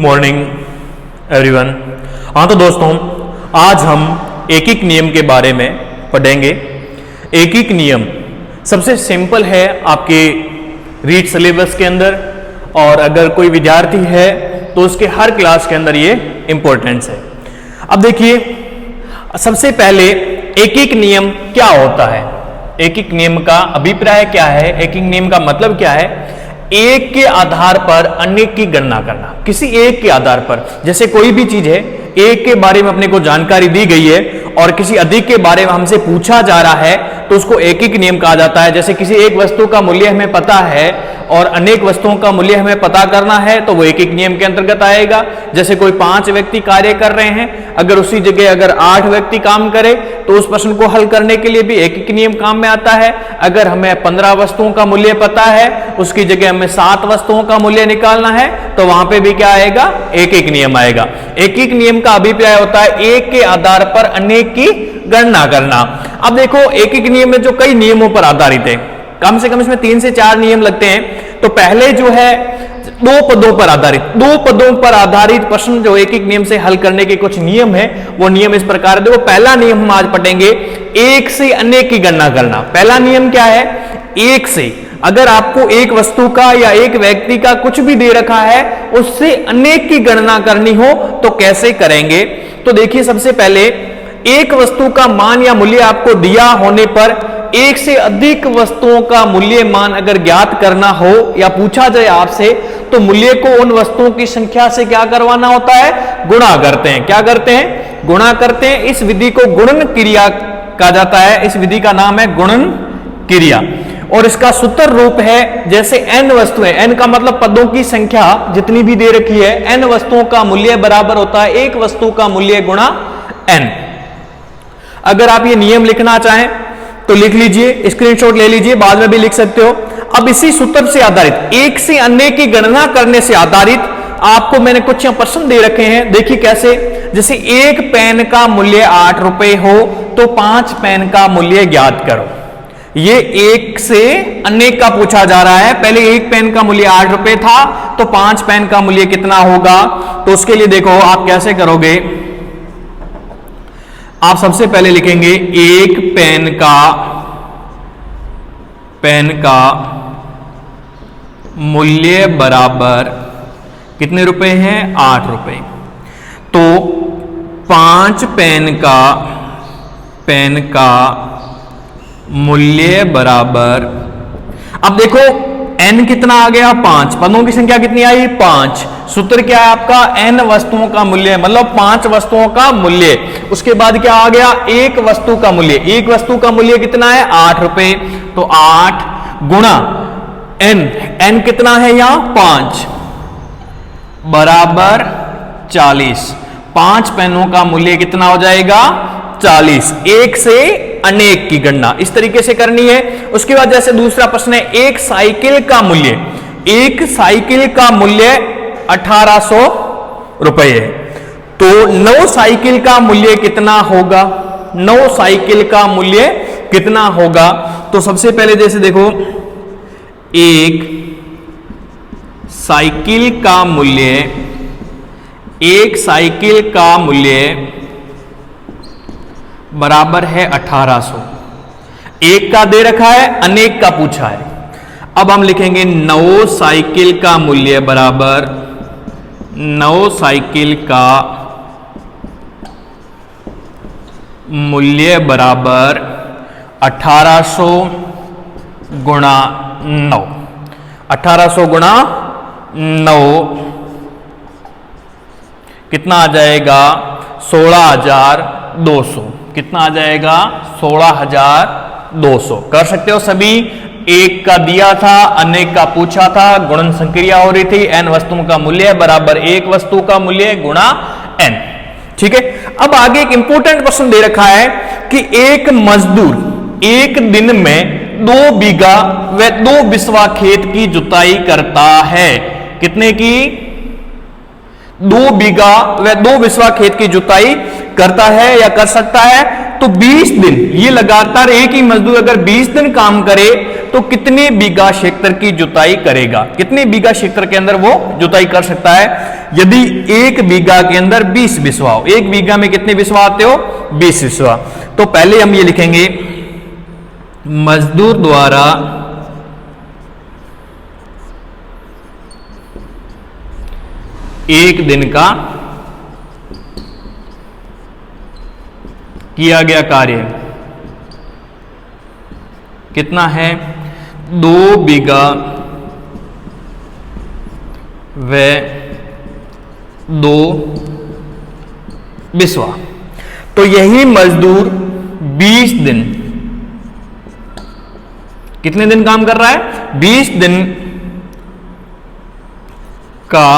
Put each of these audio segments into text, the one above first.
Morning everyone. हाँ तो दोस्तों, आज हम एकिक नियम के बारे में पढ़ेंगे। एकिक नियम सबसे सिंपल है आपके रीड सिलेबस के अंदर, और अगर कोई विद्यार्थी है तो उसके हर क्लास के अंदर ये इंपॉर्टेंस है। अब देखिए, सबसे पहले एकिक नियम क्या होता है, एकिक नियम का अभिप्राय क्या है, एकिक नियम का मतलब क्या है। एक के आधार पर अनेक की गणना करना। किसी एक के आधार पर, जैसे कोई भी चीज है, एक के बारे में अपने को जानकारी दी गई है और किसी अधिक के बारे में हमसे पूछा जा रहा है तो उसको एकिक नियम कहा जाता है। जैसे किसी एक वस्तु का मूल्य हमें पता है और अनेक वस्तुओं का मूल्य हमें पता करना है तो वो एकिक नियम के अंतर्गत आएगा। जैसे कोई 5 व्यक्ति कार्य कर रहे हैं, अगर उसी जगह अगर 8 व्यक्ति काम करे तो उस प्रश्न को हल करने के लिए भी एकिक नियम काम में आता है। अगर हमें 15 वस्तुओं का मूल्य पता है, उसकी जगह हमें 7 वस्तुओं का मूल्य निकालना है तो वहां पे भी क्या आएगा, एकिक नियम आएगा। एकिक नियम का अभिप्राय होता है एक के आधार पर अनेक की गणना करना। अब देखो, एकिक नियम में जो कई नियमों पर आधारित है, कम से कम इसमें 3 से 4 नियम लगते हैं। तो पहले जो है 2 पदों पर आधारित, 2 पदों पर आधारित प्रश्न जो एकिक नियम से हल करने के कुछ नियम है, वो नियम इस प्रकार है। देखो, पहला नियम हम आज पढ़ेंगे, एक से अनेक की गणना करना। पहला नियम क्या है, एक से। अगर आपको एक वस्तु का या एक व्यक्ति का कुछ भी दे रखा है, उससे अनेक की गणना करनी हो तो कैसे करेंगे। तो देखिए, सबसे पहले एक वस्तु का मान या मूल्य आपको दिया होने पर एक से अधिक वस्तुओं का मूल्य मान अगर ज्ञात करना हो या पूछा जाए आपसे, तो मूल्य को उन वस्तुओं की संख्या से क्या करवाना होता है, गुणा करते हैं। क्या करते हैं, गुणा करते हैं। इस विधि को गुणन क्रिया कहा जाता है। इस विधि का नाम है गुणन क्रिया, और इसका सूत्र रूप है, जैसे n वस्तुएं, n का मतलब पदों की संख्या जितनी भी दे रखी है, n वस्तुओं का मूल्य बराबर होता है एक वस्तु का मूल्य गुणा n। अगर आप ये नियम लिखना चाहें तो लिख लीजिए, स्क्रीनशॉट ले लीजिए, बाद में भी लिख सकते हो। अब इसी सूत्र से आधारित, एक से अनेक की गणना करने से आधारित आपको मैंने कुछ यहाँ प्रश्न दे रखे हैं। देखिए कैसे, जैसे एक पेन का मूल्य 8 रुपए हो तो 5 पेन का मूल्य ज्ञात करो। ये एक से अनेक का पूछा जा रहा है। पहले एक पेन का मूल्य 8 रुपए था तो 5 पेन का मूल्य कितना होगा। तो उसके लिए देखो आप कैसे करोगे। आप सबसे पहले लिखेंगे एक पेन का मूल्य बराबर कितने रुपए हैं, 8 रुपए। तो 5 पेन का मूल्य बराबर, अब देखो n कितना आ गया, 5। पदों की संख्या कितनी आई, 5। सूत्र क्या है आपका, n वस्तुओं का मूल्य, मतलब 5 वस्तुओं का मूल्य। उसके बाद क्या आ गया, एक वस्तु का मूल्य। एक वस्तु का मूल्य कितना है, 8 रुपए। तो 8 गुणा n कितना है यहां, 5 बराबर 40। 5 पेनों का मूल्य कितना हो जाएगा, 40। एक से अनेक की गणना इस तरीके से करनी है। उसके बाद जैसे दूसरा प्रश्न है, एक साइकिल का मूल्य, एक साइकिल का मूल्य 1800 रुपए है। तो 9 साइकिल का मूल्य कितना होगा, 9 साइकिल का मूल्य कितना होगा। तो सबसे पहले जैसे देखो, एक साइकिल का मूल्य बराबर है 1800। एक का दे रखा है, अनेक का पूछा है। अब हम लिखेंगे 9 साइकिल का मूल्य बराबर, 9 साइकिल का मूल्य बराबर 1800 गुणा 9। 1800 गुणा 9 कितना आ जाएगा, 16,200। कितना आ जाएगा, 16,200। कर सकते हो सभी। एक का दिया था, अनेक का पूछा था, गुणन संक्रिया हो रही थी, n वस्तुओं का मूल्य बराबर एक वस्तु का मूल्य गुणा n। ठीक है। अब आगे एक इंपॉर्टेंट प्रश्न दे रखा है कि एक मजदूर एक दिन में 2 बीघा व 2 बिस्वा खेत की जुताई करता है। कितने की, 2 बीघा व 2 बिस्वा खेत की जुताई करता है या कर सकता है। तो 20 दिन, ये लगातार एक ही मजदूर अगर 20 दिन काम करे तो कितने बीघा क्षेत्र की जुताई करेगा, कितने बीघा क्षेत्र के अंदर वो जुताई कर सकता है। यदि 1 बीघा के अंदर 20 बिस्वा हो, 1 बीघा में कितने बिस्वा आते हो, 20 बिस्वा। तो पहले हम ये लिखेंगे मजदूर द्वारा एक दिन का किया गया कार्य कितना है, 2 बीघा व 2 बिस्वा। तो यही मजदूर 20 दिन, कितने दिन काम कर रहा है, 20 दिन का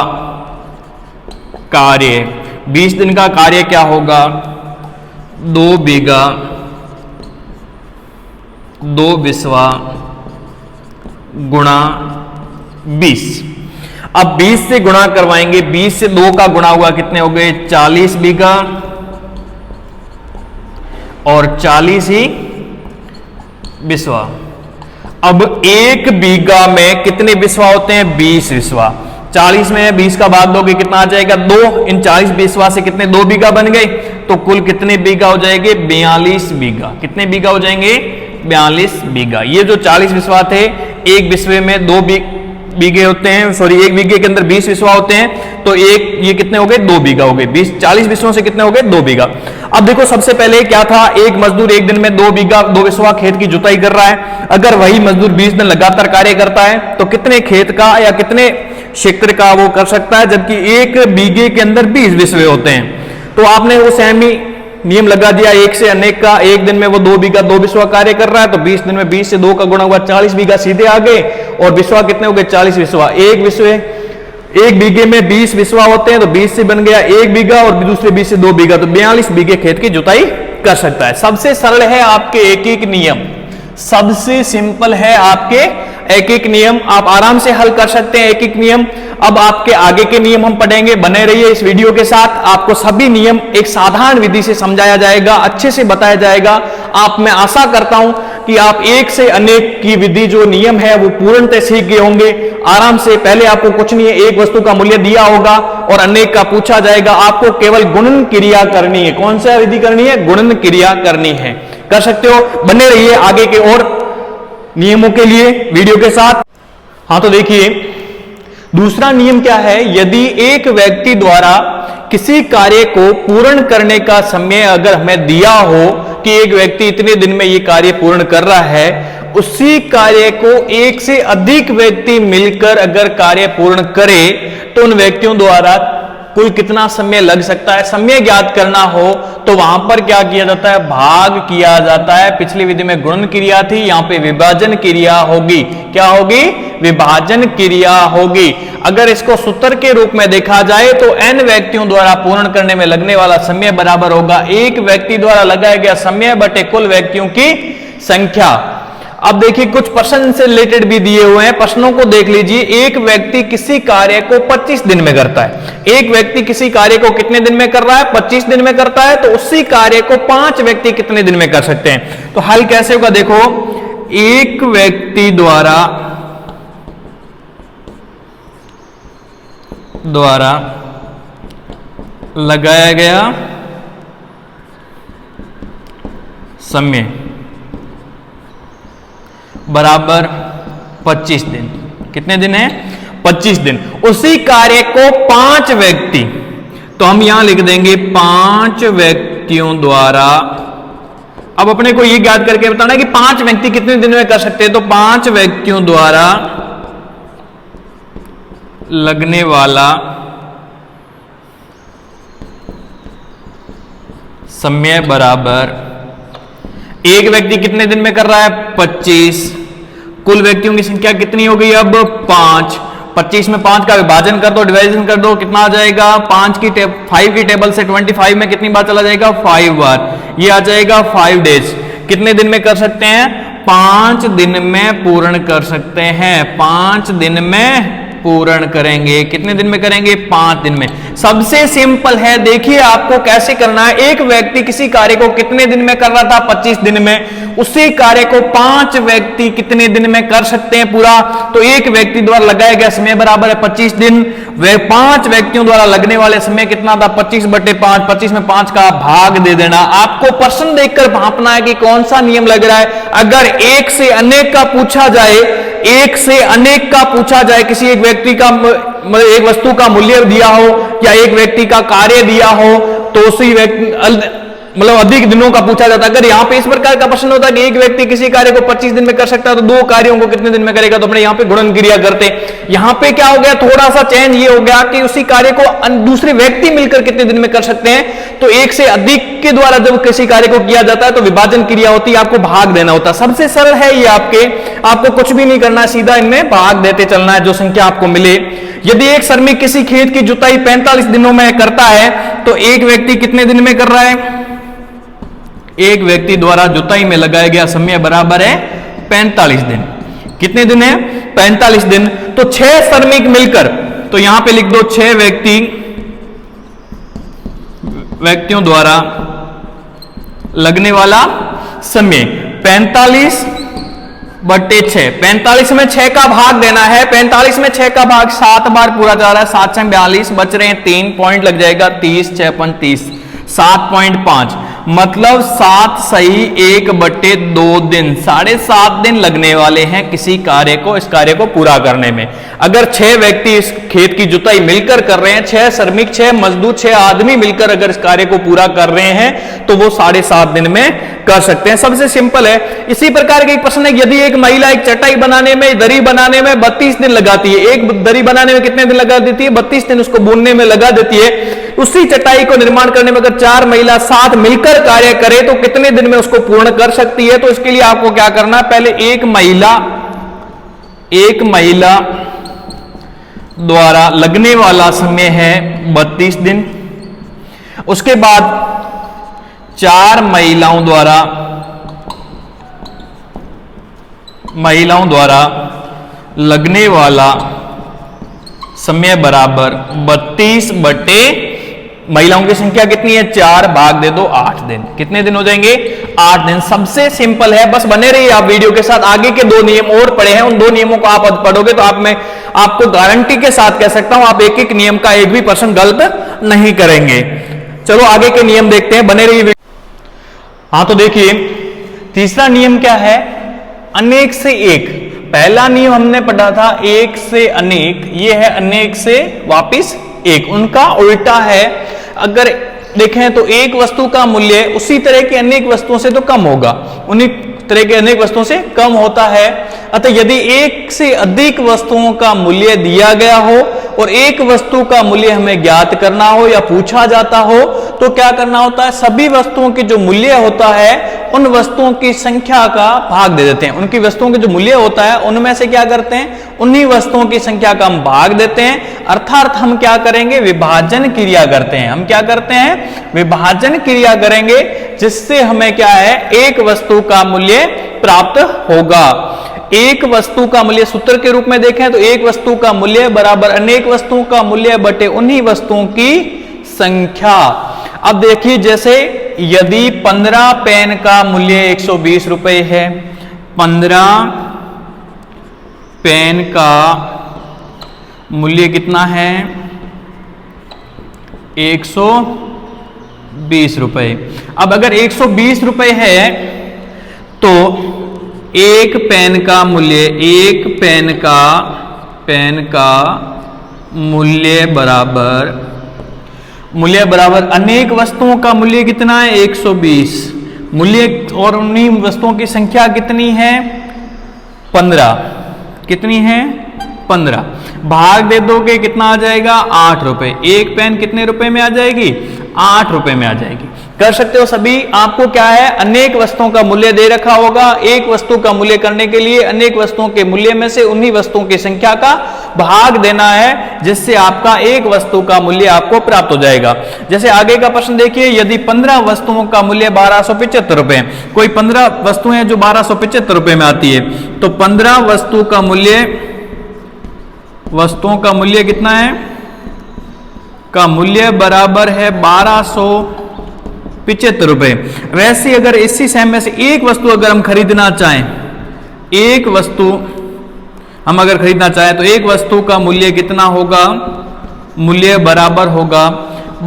कार्य। 20 दिन का कार्य क्या होगा, 2 बीघा 2 बिस्वा गुणा 20। अब 20 से गुणा करवाएंगे, 20 से 2 का गुणा हुआ, कितने हो गए, 40 बीघा और 40 ही बिस्वा। अब 1 बीघा में कितने बिस्वा होते हैं, 20 बिस्वा। 40 में 20 का भाग दोगे कितना आ जाएगा, 2। इन 40 बिस्वा से कितने 2 बीघा बन गए, तो कुल कितने बीघा हो जाएंगे, 42 बीघा। कितने बीघा हो जाएंगे, 42 बीघा। ये जो 40 बिस्वा थे, 1 बिस्वे में 2 बीघे होते हैं, सॉरी 1 बीघे के अंदर 20 बिस्वा होते हैं, तो ये कितने हो गए, 2 बीघा हो गए। 40 बिस्वों से कितने हो गए, 2 बीघा। अब देखो सबसे पहले क्या था, एक मजदूर 1 दिन में 2 बीघा 2 बिस्वा खेत की जुताई कर रहा है। अगर वही मजदूर 20 दिन लगातार कार्य करता है तो कितने खेत का या कितने क्षेत्र का वो कर सकता है, जबकि 1 बीघे के अंदर 20 बिस्वे होते हैं। तो आपने वो सेम ही नियम लगा दिया, 1 से अनेक का। 1 दिन में वो 2 बीघा 2 बिस्वा कार्य कर रहा है, तो 20 दिन में 20 से 2 का गुणा हुआ, 40 बीघा सीधे आ गए। और बिस्वा कितने हो गए, 40 बिस्वा। 1 बीघे में 20 बिस्वा होते हैं, तो 20 से बन गया 1 बीघा और दूसरे 20 से 2 बीघा, तो 42 बीघे खेत की जुताई कर सकता है। सबसे सरल है आपके एक नियम, सबसे सिंपल है आपके एक नियम। आप आराम से हल कर सकते हैं एक नियम। अब आपके आगे के नियम हम पढ़ेंगे, बने रहिए इस वीडियो के साथ। आपको सभी नियम एक साधारण विधि से समझाया जाएगा, अच्छे से बताया जाएगा। मैं आशा करता हूं कि आप एक से अनेक की विधि जो नियम है वो पूर्णतः सीख गए होंगे आराम से। पहले आपको कुछ नहीं है, एक वस्तु का मूल्य दिया होगा और अनेक का पूछा जाएगा, आपको केवल गुणन क्रिया करनी है। कौन सा विधि करनी है, गुणन क्रिया करनी है। कर सकते हो, बने रहिए आगे के और नियमों के लिए वीडियो के साथ। हाँ, तो देखिए दूसरा नियम क्या है, यदि एक व्यक्ति द्वारा किसी कार्य को पूर्ण करने का समय अगर हमें दिया हो कि एक व्यक्ति इतने दिन में ये कार्य पूर्ण कर रहा है, उसी कार्य को 1 से अधिक व्यक्ति मिलकर अगर कार्य पूर्ण करे तो उन व्यक्तियों द्वारा कुल कितना समय लग सकता है, समय ज्ञात करना हो तो वहां पर क्या किया जाता है, भाग किया जाता है। पिछली विधि में गुणन क्रिया थी, यहां पे विभाजन क्रिया होगी। क्या होगी, विभाजन क्रिया होगी। अगर इसको सूत्र के रूप में देखा जाए तो n व्यक्तियों द्वारा पूर्ण करने में लगने वाला समय बराबर होगा 1 व्यक्ति द्वारा लगाया गया समय बटे कुल व्यक्तियों की संख्या। अब देखिए कुछ प्रश्न से रिलेटेड भी दिए हुए हैं, प्रश्नों को देख लीजिए। एक व्यक्ति किसी कार्य को 25 दिन में करता है, एक व्यक्ति किसी कार्य को कितने दिन में कर रहा है, 25 दिन में करता है, तो उसी कार्य को 5 व्यक्ति कितने दिन में कर सकते हैं। तो हल कैसे होगा, देखो एक व्यक्ति द्वारा लगाया गया समय बराबर 25 दिन। कितने दिन है, 25 दिन। उसी कार्य को 5 व्यक्ति, तो हम यहां लिख देंगे 5 व्यक्तियों द्वारा। अब अपने को ये ज्ञात करके बताना कि 5 व्यक्ति कितने दिन में कर सकते हैं, तो 5 व्यक्तियों द्वारा लगने वाला समय बराबर एक व्यक्ति कितने दिन में कर रहा है, 25। कुल व्यक्तियों की संख्या कितनी हो गई, अब 5। 25 में 5 का विभाजन कर दो, डिवाइजन कर दो, कितना आ जाएगा, 5 की टेबल से 25 में कितनी बार चला जाएगा, 5 बार। ये आ जाएगा 5 डेज। कितने दिन में कर सकते हैं, 5 दिन में पूर्ण कर सकते हैं। 5 दिन में पूर्ण करेंगे। कितने दिन में करेंगे? 5 दिन में। सबसे सिंपल है, देखिए आपको कैसे करना है। एक व्यक्ति किसी कार्य को कितने दिन में कर रहा था? 25 दिन में। उसी कार्य को 5 व्यक्ति कितने दिन में कर सकते हैं पूरा? तो एक व्यक्ति द्वारा लगाया गया समय बराबर है 25 दिन। वे 5 व्यक्तियों द्वारा लगने वाले समय कितना था? 25/5। 25 में 5 का भाग दे देना। आपको प्रश्न देखकर भांपना है कि कौन सा नियम लग रहा है। अगर एक से अनेक का पूछा जाए, एक से अनेक का पूछा जाए, किसी एक व्यक्ति का मतलब एक वस्तु का मूल्य दिया हो या एक व्यक्ति का कार्य दिया हो, तो उसी व्यक्ति मतलब अधिक दिनों का पूछा जाता है। अगर यहां पे इस प्रकार का प्रश्न होता है कि एक व्यक्ति किसी कार्य को 25 दिन में कर सकता है, तो 2 कार्यों को कितने दिन में करेगा? तो अपने यहां पे गुणन क्रिया करते। यहां पे क्या हो गया? थोड़ा सा चेंज ये हो गया कि उसी कार्य को दूसरे व्यक्ति मिलकर कितने दिन में कर सकते हैं। तो एक से अधिक के द्वारा जब किसी कार्य को किया जाता है तो विभाजन क्रिया होती है, आपको भाग देना होता है। सबसे सरल है ये आपको कुछ भी नहीं करना है, सीधा इनमें भाग देते चलना है, जो संख्या आपको मिले। यदि एक श्रमिक किसी खेत की जुताई 45 दिनों में करता है, तो एक व्यक्ति कितने दिन में कर रहा है? एक व्यक्ति द्वारा जुताई में लगाया गया समय बराबर है 45 दिन। कितने दिन है? 45 दिन। तो 6 श्रमिक मिलकर, तो यहां पे लिख दो 6 व्यक्तियों द्वारा लगने वाला समय 45/6। 45 में 6 का भाग देना है। 45 में 6 का भाग 7 बार पूरा जा रहा है। 7 से 42 बच रहे हैं, 3 पॉइंट लग जाएगा। 30 6 30, 7.5 मतलब 7 सही 1/2 दिन, 7.5 दिन लगने वाले हैं किसी कार्य को, इस कार्य को पूरा करने में। अगर 6 व्यक्ति इस खेत की जुताई मिलकर कर रहे हैं, 6 श्रमिक, 6 मजदूर, 6 आदमी मिलकर अगर इस कार्य को पूरा कर रहे हैं, तो वो 7.5 दिन में कर सकते हैं। सबसे सिंपल है। इसी प्रकार का एक प्रश्न है, यदि एक महिला एक चटाई बनाने में, दरी बनाने में 32 दिन लगाती है, एक दरी बनाने में कितने दिन लगा देती है? 32 दिन उसको बुनने में लगा देती है। उसी चटाई को निर्माण करने में अगर 4 महिला साथ मिलकर कार्य करे, तो कितने दिन में उसको पूर्ण कर सकती है? तो इसके लिए आपको क्या करना है? पहले एक महिला द्वारा लगने वाला समय है 32 दिन। उसके बाद 4 महिलाओं द्वारा लगने वाला समय बराबर 32 बटे महिलाओं की संख्या कितनी है? 4 भाग दे दो 8 दिन। कितने दिन हो जाएंगे? 8 दिन। सबसे सिंपल है, बस बने रहिए आप वीडियो के साथ। आगे के 2 नियम और पढ़े हैं, उन 2 नियमों को आप पढ़ोगे तो आपको गारंटी के साथ कह सकता हूं, आप एक एक नियम का एक भी प्रश्न गलत नहीं करेंगे। चलो आगे के नियम देखते हैं, बने रहिए। हाँ तो देखिए, तीसरा नियम क्या है? अनेक से एक। पहला नियम हमने पढ़ा था एक से अनेक, ये है अनेक से वापिस एक। उनका उल्टा है। अगर देखें तो एक वस्तु का मूल्य उसी तरह की अनेक वस्तुओं से तो कम होगा, उन्हीं तरह के अनेक वस्तुओं से कम होता है। अतः यदि एक से अधिक वस्तुओं का मूल्य दिया गया हो और एक वस्तु का मूल्य हमें ज्ञात करना हो या पूछा जाता हो, तो क्या करना होता है? सभी वस्तुओं की जो मूल्य होता है उन वस्तुओं की संख्या का भाग दे देते हैं। उनकी वस्तुओं के जो मूल्य होता है उनमें से क्या करते हैं? उन्हीं वस्तुओं की संख्या का हम भाग देते हैं। अर्थात हम क्या करेंगे? विभाजन क्रिया करते हैं। हम क्या करते हैं? विभाजन क्रिया करेंगे, जिससे हमें क्या है? एक वस्तु का मूल्य प्राप्त होगा। एक वस्तु का मूल्य सूत्र के रूप में देखें तो एक वस्तु का मूल्य बराबर अनेक वस्तुओं का मूल्य बटे उन्हीं वस्तुओं की संख्या। अब देखिए, जैसे यदि 15 पेन का मूल्य 120 रुपए है, 15 पेन का मूल्य कितना है? 120 रुपए। अब अगर 120 रुपए है तो एक पेन का मूल्य, एक पेन का मूल्य बराबर अनेक वस्तुओं का मूल्य कितना है? 120 मूल्य, और उन्हीं वस्तुओं की संख्या कितनी है? 15। कितनी है? 15। भाग दे दोगे कितना आ जाएगा? 8 रुपए। एक पेन कितने रुपए में आ जाएगी? 8 रुपए में आ जाएगी। कर सकते हो सभी। आपको क्या है? अनेक वस्तुओं का मूल्य दे रखा होगा। एक वस्तु का मूल्य करने के लिए अनेक वस्तुओं के मूल्य में से उन्हीं वस्तुओं की संख्या का भाग देना है, जिससे आपका एक वस्तु का मूल्य आपको प्राप्त हो जाएगा। जैसे आगे का प्रश्न देखिए, यदि 15 वस्तुओं का मूल्य 1275 रुपए, कोई 15 वस्तुएं जो 1275 रुपए में आती है, तो 15 वस्तु का मूल्य वस्तुओं का मूल्य कितना है, का मूल्य बराबर है 1275 रुपए। वैसे अगर इसी सेम में से एक वस्तु अगर हम खरीदना चाहें, एक वस्तु हम अगर खरीदना चाहें तो एक वस्तु का मूल्य कितना होगा, मूल्य बराबर होगा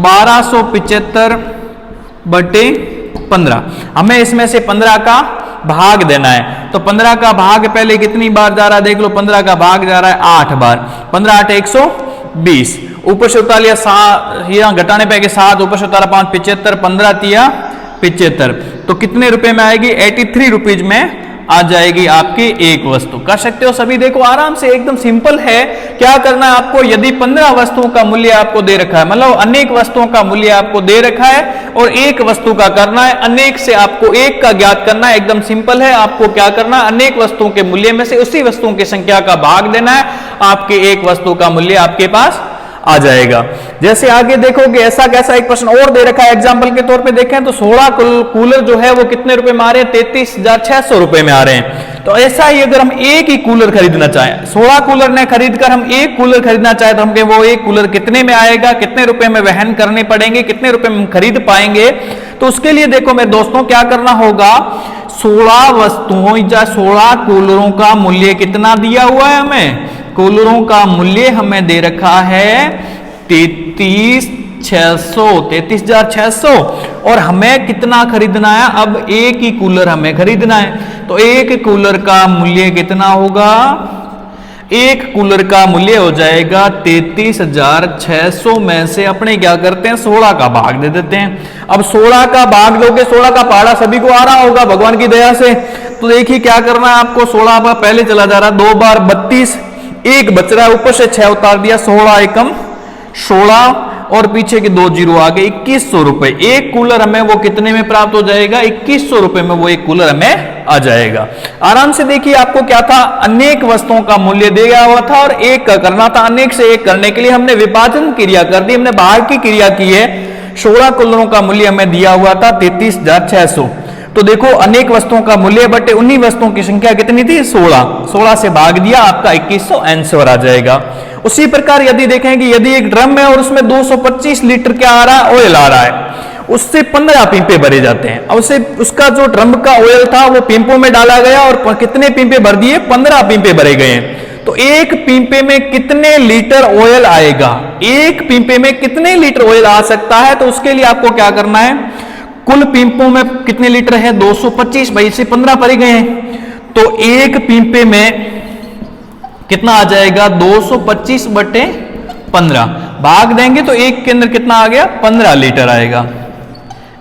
1275/15। हमें इसमें से 15 का भाग देना है, तो 15 का भाग पहले कितनी बार जा रहा है देख लो, 15 का भाग जा रहा है 8 बार, 15 8 120, ऊपर से उतार लिया 7, यहाँ घटाने पे आएगी 7, ऊपर से उतारा 5 75, 15 तिया 75, तो कितने रुपए में आएगी, 83 रुपीज में आ जाएगी आपकी एक वस्तु। कर सकते हो सभी, देखो आराम से, एकदम सिंपल है। क्या करना है आपको, यदि 15 वस्तुओं का मूल्य आपको दे रखा है, मतलब अनेक वस्तुओं का मूल्य आपको दे रखा है और एक वस्तु का करना है, अनेक से आपको एक का ज्ञात करना है। एकदम सिंपल है, आपको क्या करना है, अनेक वस्तुओं के मूल्य में से उसी वस्तुओं की संख्या का भाग देना है, आपके एक वस्तु का मूल्य आपके पास आ जाएगा। जैसे आगे देखोगे ऐसा कैसा एक प्रश्न और दे रखा है, एग्जांपल के तौर पे देखें तो 16 कूलर जो है वो कितने रुपए में आ रहे हैं, 33,600 रुपए में आ रहे हैं। तो ऐसा ही अगर हम एक ही कूलर खरीदना चाहें, 16 कूलर ने खरीदकर हम एक कूलर खरीदना चाहे तो हमके वो एक कूलर कितने में आएगा, कितने रुपए में वहन करने पड़ेंगे, कितने रुपए में खरीद पाएंगे। तो उसके लिए देखो मेरे दोस्तों क्या करना होगा, 16 वस्तुओं या 16 कूलरों का मूल्य कितना दिया हुआ है, हमें कूलरों का मूल्य हमें दे रखा है 33,600 और हमें कितना खरीदना है, अब एक ही कूलर हमें खरीदना है। तो एक कूलर का मूल्य कितना होगा, एक कूलर का मूल्य हो जाएगा 33,600 में से अपने क्या करते हैं 16 का भाग दे देते हैं। अब 16 का भाग दोगे, 16 का पहाड़ा सभी को आ रहा होगा भगवान की दया से। तो देखिए क्या करना है आपको, 16 बार पहले चला जा रहा है, 2 बार 32, एक बच रहा है, ऊपर से 6 उतार दिया, 16 एकम 16 और पीछे के 2 जीरो आ गए, 2100 रुपए। एक कूलर हमें वो कितने में प्राप्त हो जाएगा, 2100 रुपए में वो एक कूलर हमें आ जाएगा। आराम से देखिए, आपको क्या था, अनेक वस्तुओं का मूल्य दिया हुआ था और एक का करना था। अनेक से एक करने के लिए हमने विभाजन क्रिया कर दी, हमने भाग की क्रिया की है। 16 कूलरों का मूल्य हमें दिया हुआ था 33,600। तो देखो अनेक वस्तुओं का मूल्य बटे उन्हीं वस्तुओं की संख्या कितनी थी, 16 से भाग दिया, आपका 2100 आंसर आ जाएगा। उसी प्रकार यदि देखें कि यदि एक ड्रम है और उसमें 225 लीटर क्या आ रहा है, ऑयल आ रहा है, उससे 15 पीपे भरे जाते हैं। अब उसे उसका जो ड्रम का ऑयल था वो पीपों में डाला गया और कितने पीपे भर दिए, 15 पीपे भरे गए हैं। तो एक पीपे में कितने लीटर ऑयल आएगा, एक पीपे में कितने लीटर ऑयल आ सकता है। तो उसके लिए आपको क्या करना है, कुल पीपों में कितने लीटर है, 225, भाई से 15 भरे गए हैं, तो एक पीपे में कितना आ जाएगा, 225/15 भाग देंगे तो एक के अंदर कितना आ गया, 15 लीटर आएगा।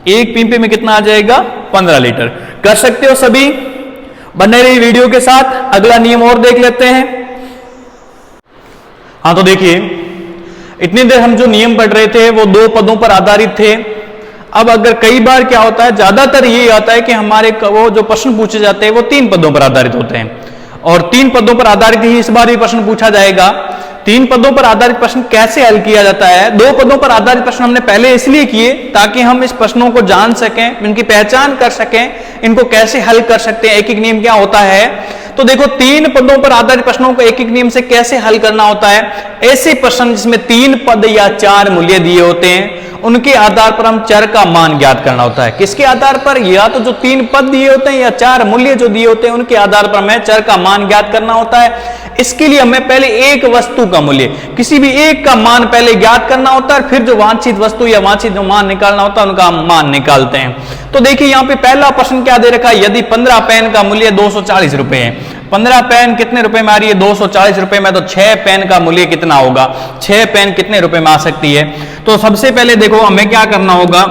एक पीपे में कितना आ जाएगा, 15 लीटर। कर सकते हो सभी, बने रही वीडियो के साथ। अगला नियम और देख लेते हैं। हाँ तो देखिए, इतनी देर हम जो नियम पढ़ रहे थे वो 2 पदों पर आधारित थे। अब अगर कई बार क्या होता है, ज्यादातर ये आता है कि हमारे वो जो प्रश्न पूछे जाते हैं वो 3 पदों पर आधारित होते हैं और 3 पदों पर आधारित ही इस बार भी प्रश्न पूछा जाएगा। 3 पदों पर आधारित प्रश्न कैसे हल किया जाता है, 2 पदों पर आधारित प्रश्न हमने पहले इसलिए किए ताकि हम इस प्रश्नों को जान सकें, इनकी पहचान कर सकें, इनको कैसे हल कर सकते हैं, एक एक नियम क्या होता है। तो देखो 3 पदों पर आधारित प्रश्नों को एक एक नियम से कैसे हल करना होता है। ऐसे प्रश्न जिसमें 3 पद या 4 मूल्य दिए होते हैं उनके आधार पर हम चर का मान ज्ञात करना होता है। किसके आधार पर, या तो जो 3 पद दिए होते हैं या 4 मूल्य जो दिए होते हैं उनके आधार पर हमें चर का मान ज्ञात करना होता है। इसके लिए हमें पहले एक वस्तु का मूल्य, किसी भी एक का मान पहले ज्ञात करना होता है, फिर जो वांछित वस्तु या वांछित जो मान निकालना होता है उनका मान निकालते हैं। तो देखिए यहाँ पे पहला प्रश्न क्या दे रखा है, यदि 15 पेन का मूल्य 240 रुपए है, 15 पेन कितने रुपए में आ रही है, 240 रुपए में, तो 6 पेन का मूल्य कितना होगा, 6 पेन कितने रुपए में आ सकती है। तो सबसे पहले देखो हमें क्या करना होगा।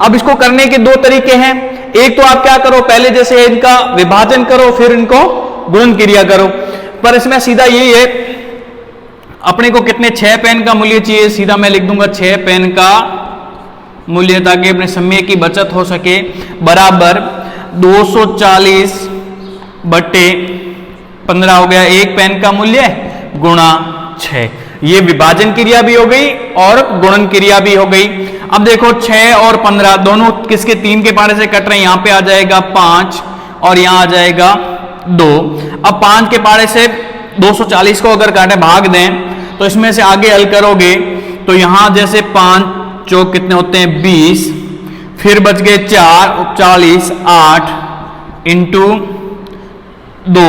अब इसको करने के 2 तरीके हैं। एक तो आप क्या करो, पहले जैसे इनका विभाजन करो, फिर इनको गुणन क्रिया करो। पर इसमें सीधा यही है, अपने को कितने 6 पेन का मूल्य चाहिए, सीधा मैं लिख दूंगा 6 पेन का मूल्य, ताकि अपने समय की बचत हो सके, बराबर 240/15 हो गया एक पेन का मूल्य गुणा 6। ये विभाजन क्रिया भी हो गई और गुणन क्रिया भी हो गई। अब देखो 6 और 15 दोनों किसके 3 के पारे से कट रहे हैं, यहां पे आ जाएगा 5 और यहां आ जाएगा 2। अब 5 के पारे से 240 को अगर काटे भाग दें तो इसमें से आगे हल करोगे तो यहां जैसे 5 चौक कितने होते हैं 20, फिर बच गए 4 40, 8 इंटू 2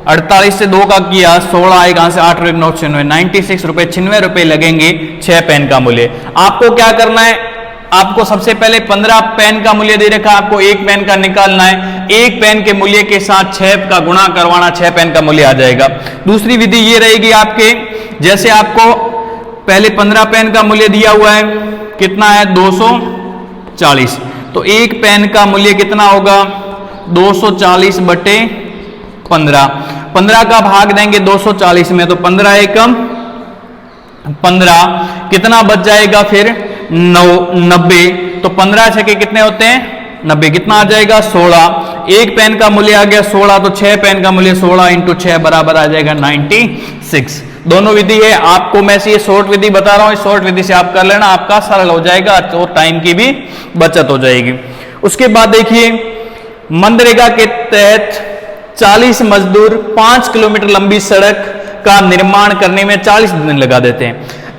48 से 2 का किया 16 आएगा, से 8 9 96 96 रुपए 96 रुपए लगेंगे 6 पेन का मूल्य। आपको क्या करना है, आपको सबसे पहले 15 पेन का मूल्य दे रखा, आपको एक पेन का निकालना है, एक पेन के मूल्य के साथ 6 का गुणा करवाना, 6 पेन का मूल्य आ जाएगा। दूसरी विधि ये रहेगी आपके, जैसे आपको पहले 15 पेन का मूल्य दिया हुआ है कितना है 240, तो एक पेन का मूल्य कितना होगा 240 बटे 15, 15 का भाग देंगे 240 में तो 15 एकम 15, कितना बच जाएगा फिर 90, तो 15 छके कितने होते हैं 90, कितना आ जाएगा 16, एक पेन का मूल्य आ गया 16, तो 6 पेन का मूल्य 16 इंटू 6 बराबर आ जाएगा 96। दोनों विधि है, आपको मैं ये शॉर्ट विधि बता रहा हूं, इस शॉर्ट विधि से आप कर लेना, आपका सरल हो जाएगा और टाइम की भी बचत हो जाएगी। उसके बाद देखिए मनरेगा के तहत 40 मजदूर 5 किलोमीटर लंबी सड़क का निर्माण करने में 40 दिन लगा देते हैं।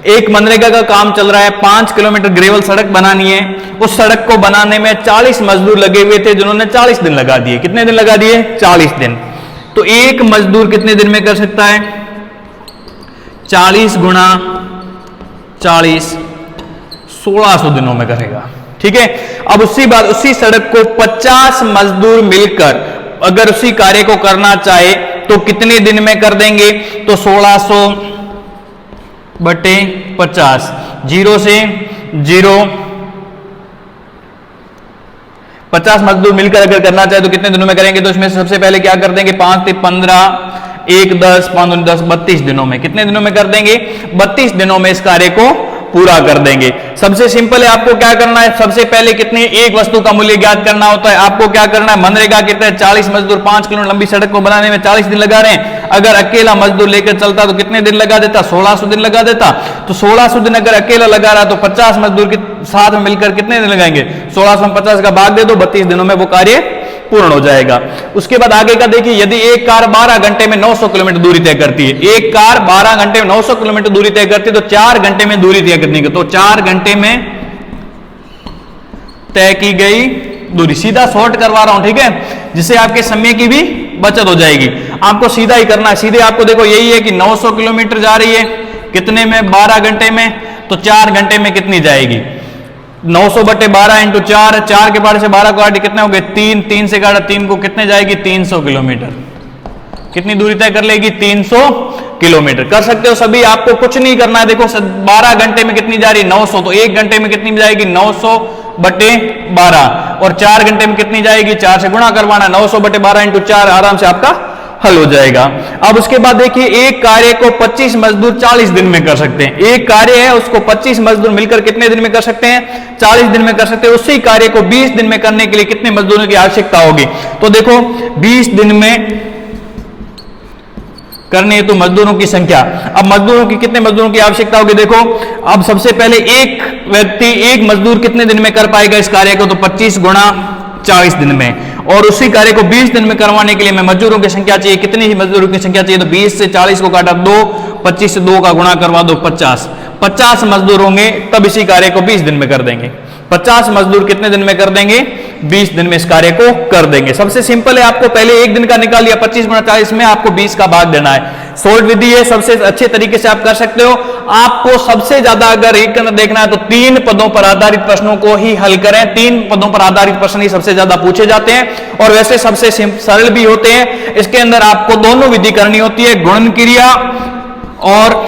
एक मनरेगा का काम चल रहा है, 5 किलोमीटर ग्रेवल सड़क बनानी है, उस सड़क को बनाने में 40 मजदूर लगे हुए थे जिन्होंने 40 दिन लगा दिए। कितने दिन लगा दिए 40 दिन। तो एक मजदूर कितने दिन में कर सकता है 40 गुणा 40 1600 दिनों में करेगा। ठीक है, अब उसी बात उसी सड़क को 50 मजदूर मिलकर अगर उसी कार्य को करना चाहे तो कितने दिन में कर देंगे, तो 1600 बटे 50, 0 से 0, 50 मजदूर मिलकर अगर करना चाहे तो कितने दिनों में करेंगे, तो इसमें सबसे पहले क्या कर देंगे 5 से 15, 1 10, 5 10, 32 दिनों में। कितने दिनों में कर देंगे 32 दिनों में इस कार्य को पूरा कर देंगे। सबसे सिंपल है, आपको क्या करना है, सबसे पहले कितने एक वस्तु का मूल्य ज्ञात करना होता है। आपको क्या करना है, मनरेगा के तहत 40 मजदूर 5 किलोमीटर लंबी सड़क को बनाने में 40 दिन लगा रहे हैं। अगर अकेला मजदूर लेकर चलता तो कितने दिन लगा देता 1600 दिन लगा देता। तो 1600 दिन अगर अकेला लगा रहा तो 50 मजदूर के साथ में मिलकर कितने दिन लगाएंगे 1600 में 50 का भाग दे दो, 32 दिनों में वो कार्य पूर्ण हो जाएगा। उसके बाद आगे का देखिए, यदि एक कार 12 घंटे में 900 किलोमीटर दूरी तय करती है, एक कार 12 घंटे में 900 किलोमीटर दूरी तय करती है तो 4 घंटे में दूरी तय करनी है, तो 4 घंटे में तय की गई दूरी। सीधा शॉर्ट करवा रहा हूं, ठीक है, जिससे आपके समय की भी बचत हो जाएगी। आपको सीधा ही करना है, सीधे आपको देखो यही है कि 900 किलोमीटर जा रही है कितने में 12 घंटे में, तो 4 घंटे में कितनी जाएगी 900 बटे 12 इंटू 4, 4 के 12 से 12 को काटे कितने हो गए 3, 3 से काटा 3 को कितने जाएगी 300 किलोमीटर। कितनी दूरी तय कर लेगी 300 किलोमीटर। कर सकते हो सभी, आपको कुछ नहीं करना है। देखो 12 घंटे में कितनी जा रही 900, तो 1 घंटे में कितनी जाएगी 900 बटे 12, और 4 घंटे में कितनी जाएगी 4 से गुणा करवाना, 900 बटे 12 इंटू 4 आराम से आपका हल हो जाएगा। अब उसके बाद देखिए, एक कार्य को 25 मजदूर 40 दिन में कर सकते हैं। एक कार्य है उसको 25 मजदूर मिलकर कितने दिन में कर सकते हैं 40 दिन में कर सकते हैं। उसी कार्य को 20 दिन में करने के लिए कितने मजदूरों की आवश्यकता होगी, तो देखो 20 दिन में करने हेतु मजदूरों की संख्या। अब मजदूरों की कितने मजदूरों की आवश्यकता होगी, देखो अब सबसे पहले एक व्यक्ति एक मजदूर कितने दिन में कर पाएगा इस कार्य को, तो 25 गुणा 40 दिन में, और उसी कार्य को 20 दिन में करवाने के लिए मैं मजदूरों की संख्या चाहिए, कितनी ही मजदूरों की संख्या चाहिए, तो 20 से 40 को काटा 2, 25 से 2 का गुणा करवा दो 50 मजदूर होंगे, तब इसी कार्य को 20 दिन में कर देंगे। 50 मजदूर कितने दिन में कर देंगे 20 दिन में इस कार्य को कर देंगे। सबसे सिंपल है, आपको पहले एक दिन का निकाल लिया 25 गुणा 40 में, आपको 20 का भाग देना है। शॉर्ट विधि है, सबसे अच्छे तरीके से आप कर सकते हो। आपको सबसे ज्यादा अगर एक देखना है तो 3 पदों पर आधारित प्रश्नों को ही हल करें। 3 पदों पर आधारित प्रश्न ही सबसे ज्यादा पूछे जाते हैं और वैसे सबसे सरल भी होते हैं। इसके अंदर आपको दोनों विधि करनी होती है, गुणन क्रिया और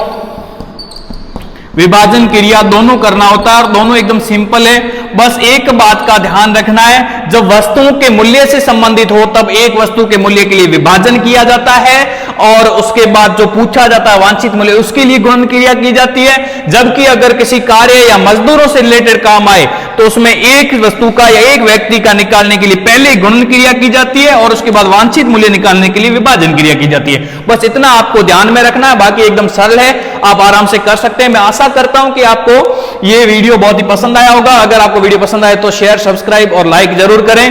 विभाजन क्रिया दोनों करना होता है, और दोनों एकदम सिंपल है। बस एक बात का ध्यान रखना है, जब वस्तुओं के मूल्य से संबंधित हो तब एक वस्तु के मूल्य के लिए विभाजन किया जाता है, और उसके बाद जो पूछा जाता है वांछित मूल्य उसके लिए गुणन क्रिया की जाती है। जबकि अगर किसी कार्य या मजदूरों से रिलेटेड काम आए तो उसमें एक वस्तु का या एक व्यक्ति का निकालने के लिए पहले गुणन क्रिया की जाती है और उसके बाद वांछित मूल्य निकालने के लिए विभाजन क्रिया की जाती है। बस इतना आपको ध्यान में रखना है, बाकी एकदम सरल है, आप आराम से कर सकते हैं। मैं आशा करता हूं कि आपको यह वीडियो बहुत ही पसंद आया होगा। अगर आपको वीडियो पसंद आए तो शेयर, सब्सक्राइब और लाइक जरूर करें।